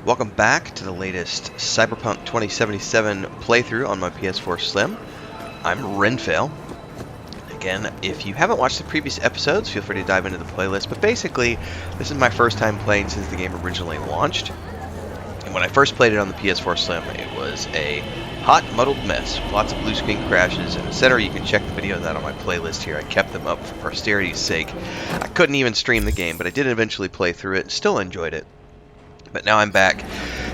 welcome back to the latest Cyberpunk 2077 playthrough on my PS4 Slim. I'm Renfail. Again, if you haven't watched the previous episodes, feel free to dive into the playlist, but basically, this is my first time playing since the game originally launched. And when I first played it on the PS4 Slim, it was a hot, muddled mess, with lots of blue screen crashes, and etc. You can check the videos out on my playlist here. I kept them up for posterity's sake. I couldn't even stream the game, but I did eventually play through it and still enjoyed it. But now I'm back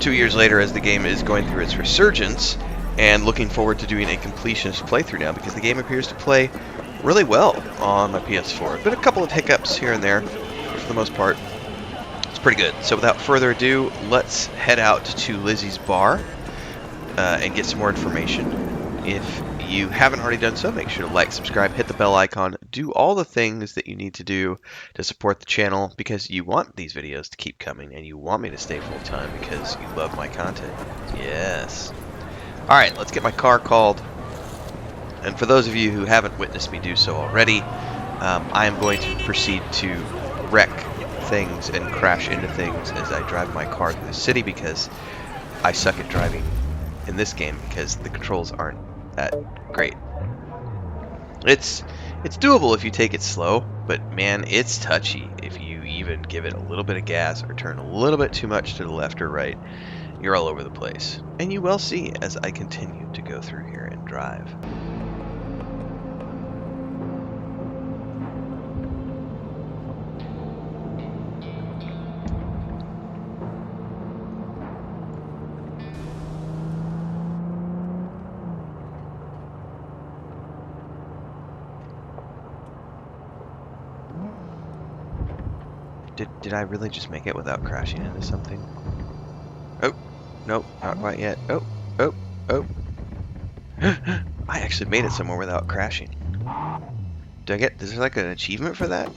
2 years later as the game is going through its resurgence, and looking forward to doing a completionist playthrough now because the game appears to play really well on my PS4. Been a couple of hiccups here and there, but for the most part, it's pretty good. So without further ado, let's head out to Lizzie's bar and get some more information. If you haven't already done so, make sure to like, subscribe, hit the bell icon, do all the things that you need to do to support the channel because you want these videos to keep coming and you want me to stay full time because you love my content. Yes. Alright, let's get my car called. And for those of you who haven't witnessed me do so already, I am going to proceed to wreck things and crash into things as I drive my car through the city because I suck at driving in this game because the controls aren't that great. It's doable if you take it slow, but man, it's touchy if you even give it a little bit of gas or turn a little bit too much to the left or right. You're all over the place. And you will see as I continue to go through here and drive. Did I really just make it without crashing into something? Oh, nope, not quite yet. Oh. I actually made it somewhere without crashing. Is there like an achievement for that?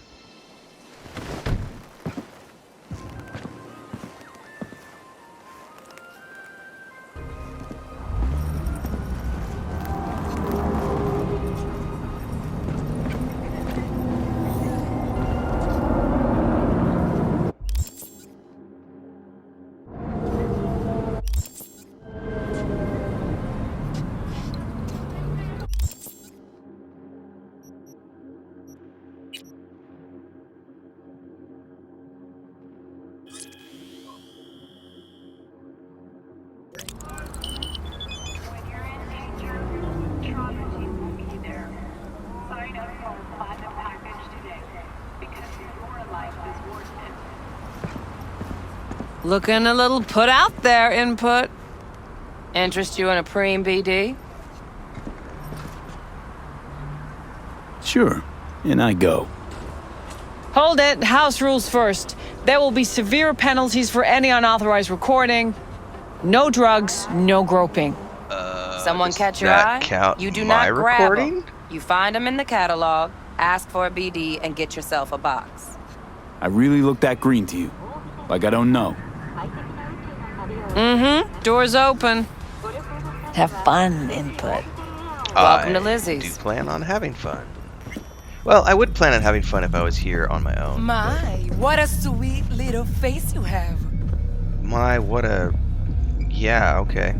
Looking a little put out there, Input. Interest you in a preem BD? Sure, and I go. Hold it. House rules first. There will be severe penalties for any unauthorized recording. No drugs, no groping. Someone catch your eye? You do not grab them. You find them in the catalog, ask for a BD, and get yourself a box. I really look that green to you. Like I don't know. Doors open. Have fun, Input. Welcome to Lizzie's. I do plan on having fun. Well, I would plan on having fun if I was here on my own. My, what a sweet little face you have. My, what a... Yeah, okay.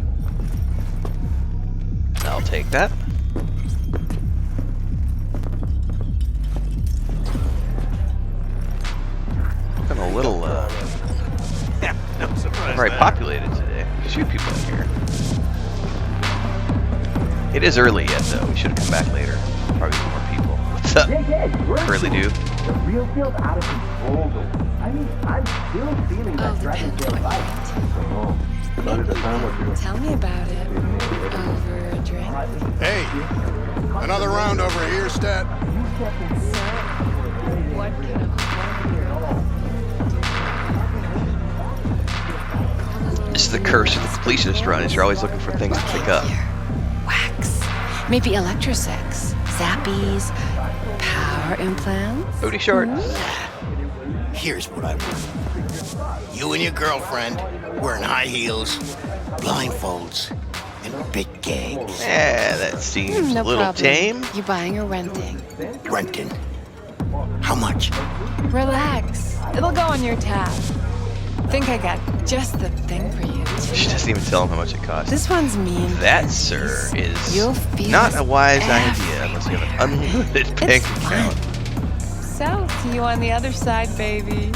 I'll take that. Looking a little, Yeah, no surprise. very populated today. There's a few people in here. It is early yet, though. We should have come back later. Probably more people. What's up, Curly Dude? The real feels out of control, though. I mean, I'm still feeling that Dragon Tail vibe. Tell me about it. Over a drink? Hey, another round over here, Stat. What can This is the curse of the completionist run, is you're always looking for things to pick up. Wax. Maybe electrosex. Zappies. Power implants. Booty shorts. Here's what I want. You and your girlfriend wearing high heels, blindfolds, and big gags. Yeah, that seems No a little problem. tame. You buying or renting? Renting. How much? Relax. It'll go on your tab. think I got just the thing for you. She doesn't even tell him how much it costs. This one's mean. That, sir, is You'll feel not a wise everywhere. idea unless you have an unlimited bank account. So, see you on the other side, baby.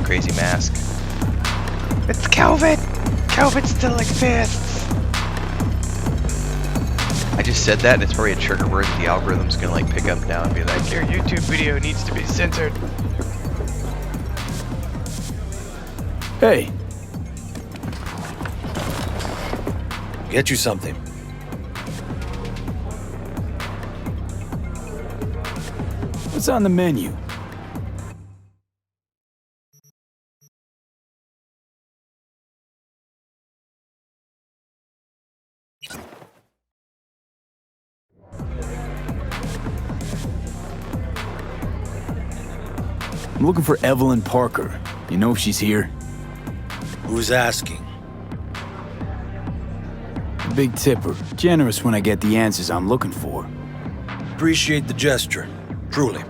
Crazy mask. It's COVID! COVID still exists! I just said that, and it's probably a trigger word that the algorithm's gonna like pick up now and be like, your YouTube video needs to be censored. Hey, Get you something. what's on the menu? I'm looking for Evelyn Parker. You know if she's here? Who's asking? Big tipper. Generous when I get the answers I'm looking for. Appreciate the gesture, truly.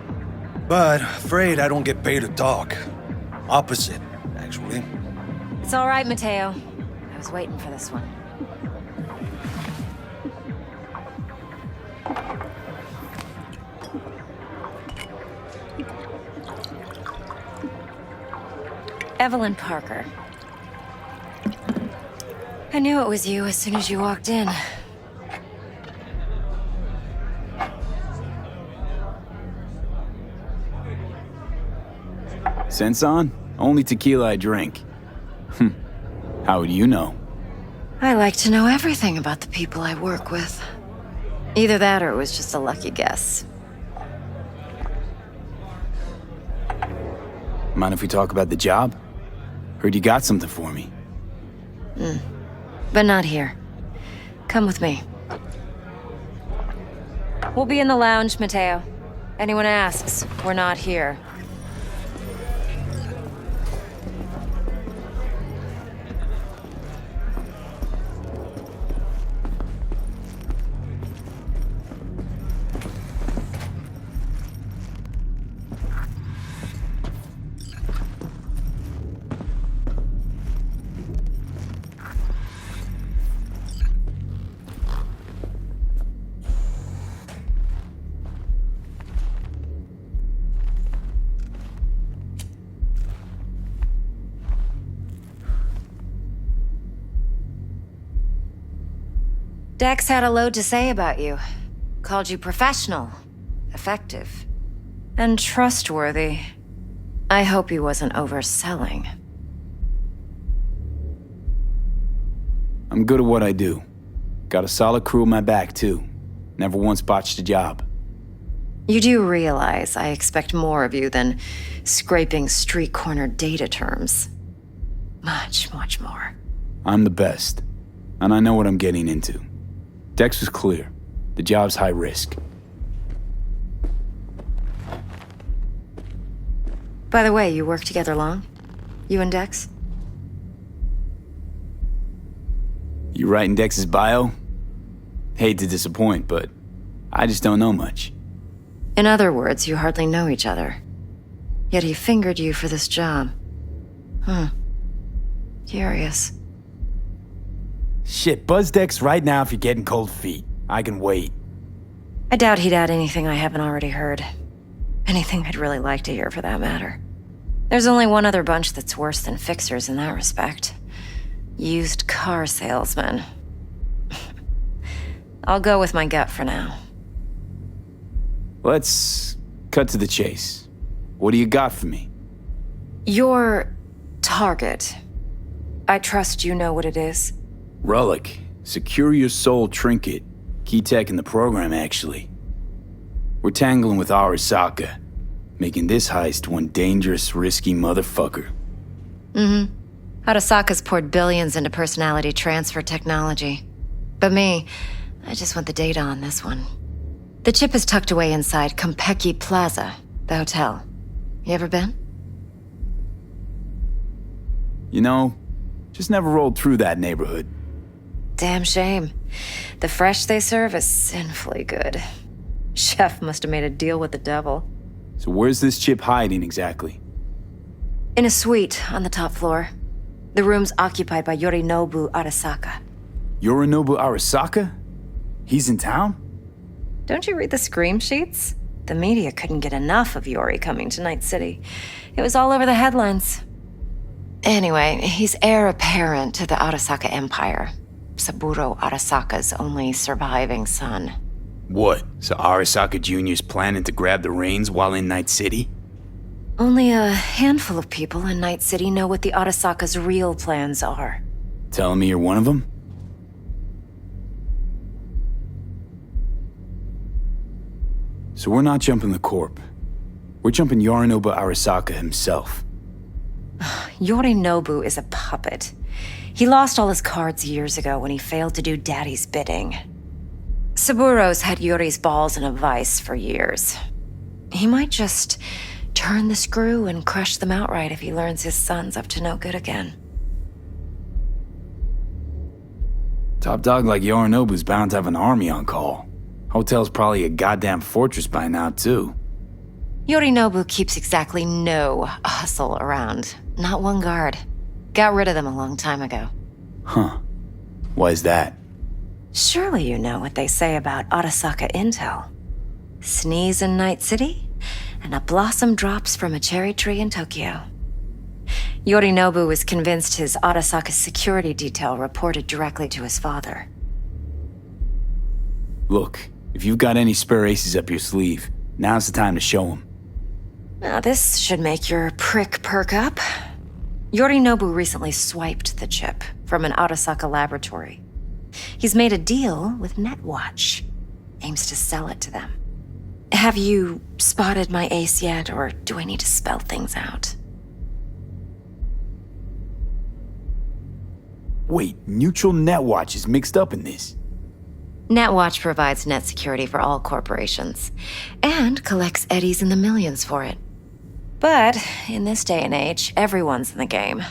But afraid I don't get paid to talk. Opposite, actually. It's all right, Mateo. I was waiting for this one. Evelyn Parker. I knew it was you as soon as you walked in. Sense on? Only tequila I drink. How would you know? I like to know everything about the people I work with. Either that or it was just a lucky guess. Mind if we talk about the job? Heard you got something for me. But not here. Come with me. We'll be in the lounge, Mateo. Anyone asks, we're not here. Dex had a load to say about you. Called you professional, effective, and trustworthy. I hope he wasn't overselling. I'm good at what I do. Got a solid crew on my back, too. Never once botched a job. You do realize I expect more of you than scraping street corner data terms. Much, much more. I'm the best, and I know what I'm getting into. Dex was clear. The job's high risk. By the way, you work together long? You and Dex? You writing Dex's bio? Hate to disappoint, but I just don't know much. In other words, you hardly know each other. Yet he fingered you for this job. Curious. Shit, buzz Dex right now if you're getting cold feet. I can wait. I doubt he'd add anything I haven't already heard. Anything I'd really like to hear, for that matter. There's only one other bunch that's worse than fixers in that respect. Used car salesmen. I'll go with my gut for now. Let's cut to the chase. What do you got for me? Your target. I trust you know what it is. Relic. Secure your soul trinket. Key tech in the program, actually. We're tangling with Arasaka, making this heist one dangerous, risky motherfucker. Arasaka's poured billions into personality transfer technology. But me, I just want the data on this one. The chip is tucked away inside Kompeki Plaza, the hotel. You ever been? You know, just never rolled through that neighborhood. Damn shame. The fresh they serve is sinfully good. Chef must have made a deal with the devil. So where's this chip hiding exactly? In a suite on the top floor. The room's occupied by Yorinobu Arasaka. Yorinobu Arasaka? He's in town? Don't you read the scream sheets? The media couldn't get enough of Yori coming to Night City. It was all over the headlines. Anyway, he's heir apparent to the Arasaka Empire. Saburo Arasaka's only surviving son. What? So Arasaka Jr.'s planning to grab the reins while in Night City? Only a handful of people in Night City know what the Arasaka's real plans are. Telling me you're one of them? So we're not jumping the Corp. We're jumping Yorinobu Arasaka himself. Yorinobu is a puppet. He lost all his cards years ago when he failed to do Daddy's bidding. Saburo's had Yori's balls in a vice for years. He might just turn the screw and crush them outright if he learns his son's up to no good again. Top dog like Yorinobu's bound to have an army on call. Hotel's probably a goddamn fortress by now, too. Yorinobu keeps exactly no hustle around. Not one guard. Got rid of them a long time ago. Huh. Why is that? Surely you know what they say about Arasaka intel. Sneeze in Night City, and a blossom drops from a cherry tree in Tokyo. Yorinobu was convinced his Arasaka security detail reported directly to his father. Look, if you've got any spare aces up your sleeve, now's the time to show them. Now this should make your prick perk up. Yorinobu recently swiped the chip from an Arasaka laboratory. He's made a deal with Netwatch. Aims to sell it to them. Have you spotted my ace yet, or do I need to spell things out? Wait, Neutral Netwatch is mixed up in this. Netwatch provides net security for all corporations, and collects eddies in the millions for it. But in this day and age, everyone's in the game,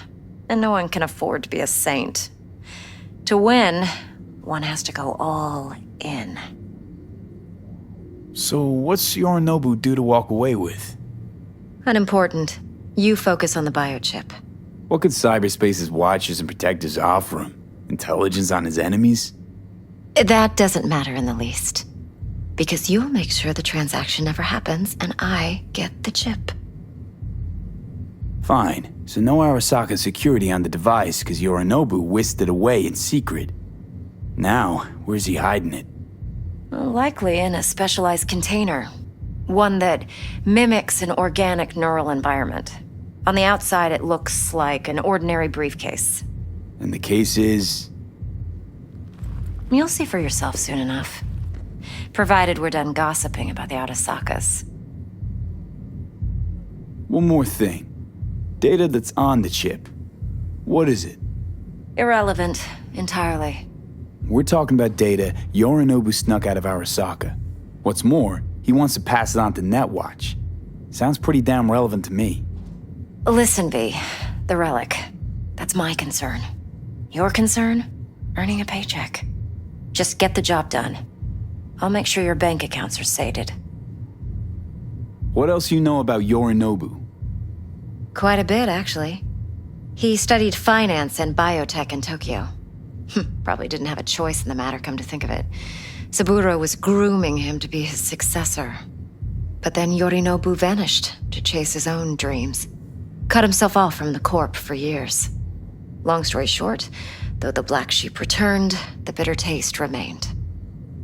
and no one can afford to be a saint. To win, one has to go all in. So what's Yorinobu due to walk away with? Unimportant. You focus on the biochip. What could cyberspace's watchers and protectors offer him? Intelligence on his enemies? That doesn't matter in the least. Because you'll make sure the transaction never happens, and I get the chip. Fine. So no Arasaka security on the device because Yorinobu whisked it away in secret. Now, where's he hiding it? Likely in a specialized container. One that mimics an organic neural environment. On the outside, it looks like an ordinary briefcase. And the case is... You'll see for yourself soon enough. Provided we're done gossiping about the Arasakas. One more thing. Data that's on the chip. What is it? Irrelevant, entirely. We're talking about data Yorinobu snuck out of Arasaka. What's more, he wants to pass it on to Netwatch. Sounds pretty damn relevant to me. Listen, V. The relic. That's my concern. Your concern? Earning a paycheck. Just get the job done. I'll make sure your bank accounts are sated. What else you know about Yorinobu? Quite a bit, actually. He studied finance and biotech in Tokyo. Probably didn't have a choice in the matter, come to think of it. Saburo was grooming him to be his successor. But then Yorinobu vanished to chase his own dreams. Cut himself off from the Corp for years. Long story short, though the black sheep returned, the bitter taste remained.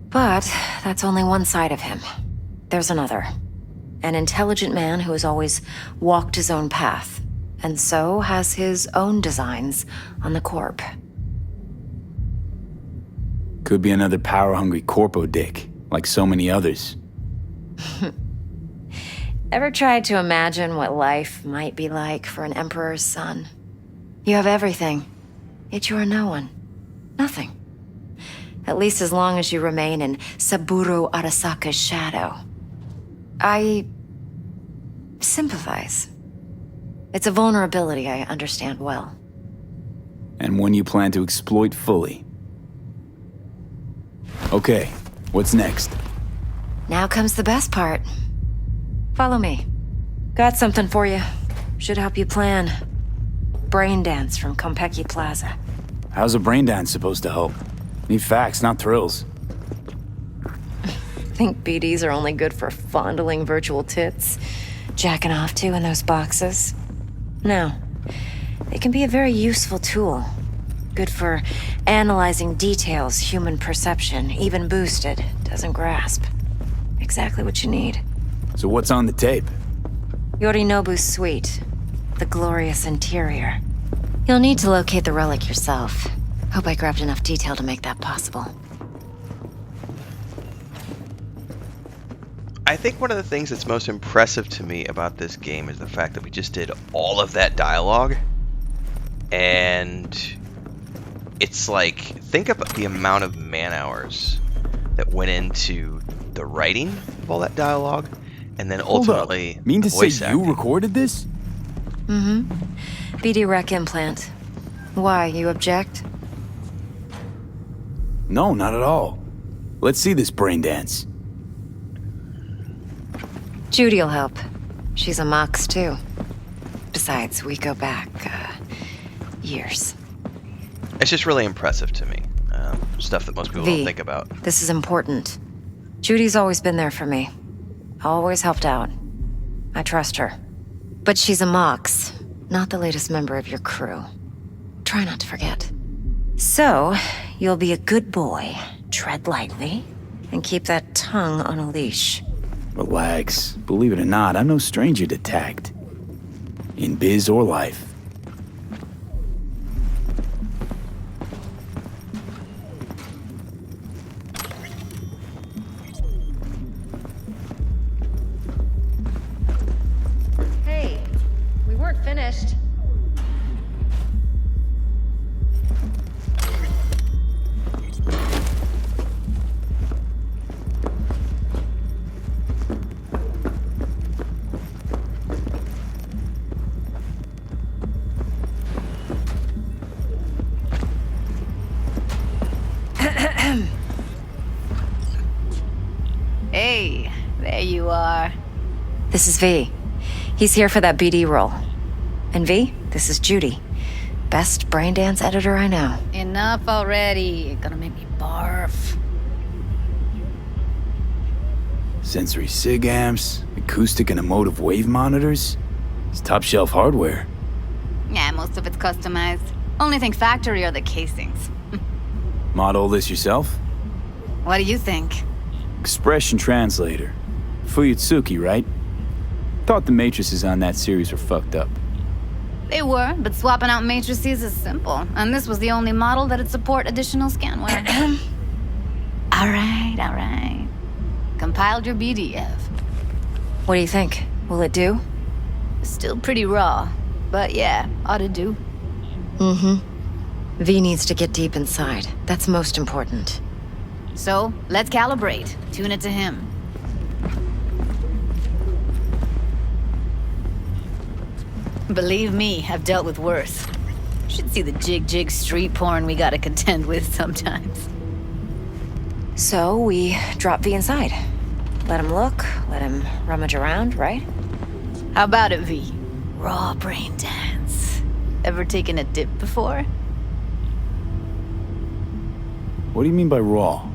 But that's only one side of him. There's another. An intelligent man who has always walked his own path, and so has his own designs on the Corp. Could be another power-hungry corpo dick, like so many others. Ever tried to imagine what life might be like for an emperor's son? You have everything, yet you are no one. Nothing. At least as long as you remain in Saburo Arasaka's shadow. I sympathize. It's a vulnerability I understand well. And one you plan to exploit fully. Okay, what's next? Now comes the best part. Follow me. Got something for you. Should help you plan. Braindance from Konpeki Plaza. How's a braindance supposed to help? Need facts, not thrills. Think BDs are only good for fondling virtual tits? Jacking off to in those boxes? No. They can be a very useful tool. Good for analyzing details human perception, even boosted, doesn't grasp. Exactly what you need. So what's on the tape? Yorinobu's suite. The glorious interior. You'll need to locate the relic yourself. Hope I grabbed enough detail to make that possible. I think one of the things that's most impressive to me about this game is the fact that we just did all of that dialogue. And it's like, think about the amount of man-hours that went into the writing of all that dialogue, and then ultimately mean to say acting. You recorded this? Mm-hmm. BD rec implant. Why, you object? No, not at all. Let's see this braindance. Judy'll help. She's a Mox, too. Besides, we go back, years. It's just really impressive to me. Stuff that most people don't think about. This is important. Judy's always been there for me. Always helped out. I trust her. But she's a Mox, not the latest member of your crew. Try not to forget. So, you'll be a good boy, tread lightly, and keep that tongue on a leash. Relax. Believe it or not, I'm no stranger to tact. In biz or life. Hey, we weren't finished. Hey, there you are. This is V. He's here for that BD role. And V, this is Judy. Best braindance editor I know. Enough already. You're gonna make me barf. Sensory sig amps, acoustic and emotive wave monitors. It's top shelf hardware. Yeah, most of it's customized. Only thing factory are the casings. Mod all this yourself? What do you think? Expression translator. Fuyutsuki, right? Thought the matrices on that series were fucked up. They were, but swapping out matrices is simple. And this was the only model that'd support additional scanware. All right. Compiled your BDF. What do you think? Will it do? Still pretty raw, but yeah, ought to do. Mm-hmm. V needs to get deep inside. That's most important. So, let's calibrate. Tune it to him. Believe me, I've dealt with worse. Should see the jig street porn we gotta contend with sometimes. So, we drop V inside. Let him look, let him rummage around, right? How about it, V? Raw brain dance. Ever taken a dip before? What do you mean by raw?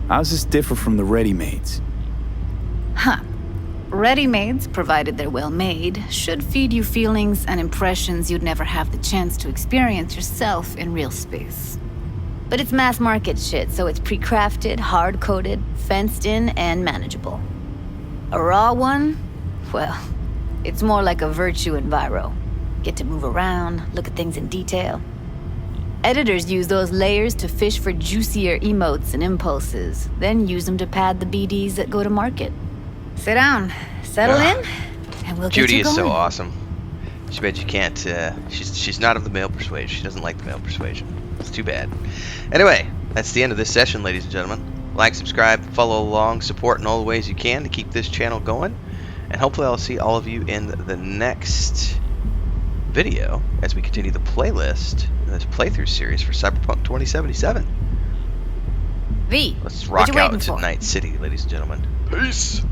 How's this differ from the ready-mades? Huh. Ready-mades, provided they're well made, should feed you feelings and impressions you'd never have the chance to experience yourself in real space. But it's mass market shit, so it's pre-crafted, hard-coded, fenced in, and manageable. A raw one? Well, it's more like a virtue enviro. Get to move around, look at things in detail. Editors use those layers to fish for juicier emotes and impulses, then use them to pad the BDs that go to market. Sit down, settle in, and we'll get Judy you going. is so awesome. She bet you can't, she's not of the male persuasion. She doesn't like the male persuasion. It's too bad. Anyway, that's the end of this session, ladies and gentlemen. Like, subscribe, follow along, support in all the ways you can to keep this channel going. And hopefully I'll see all of you in the next video as we continue the playlist in this playthrough series for Cyberpunk 2077. V, Let's what rock you out waiting to for? Night City, ladies and gentlemen. Peace!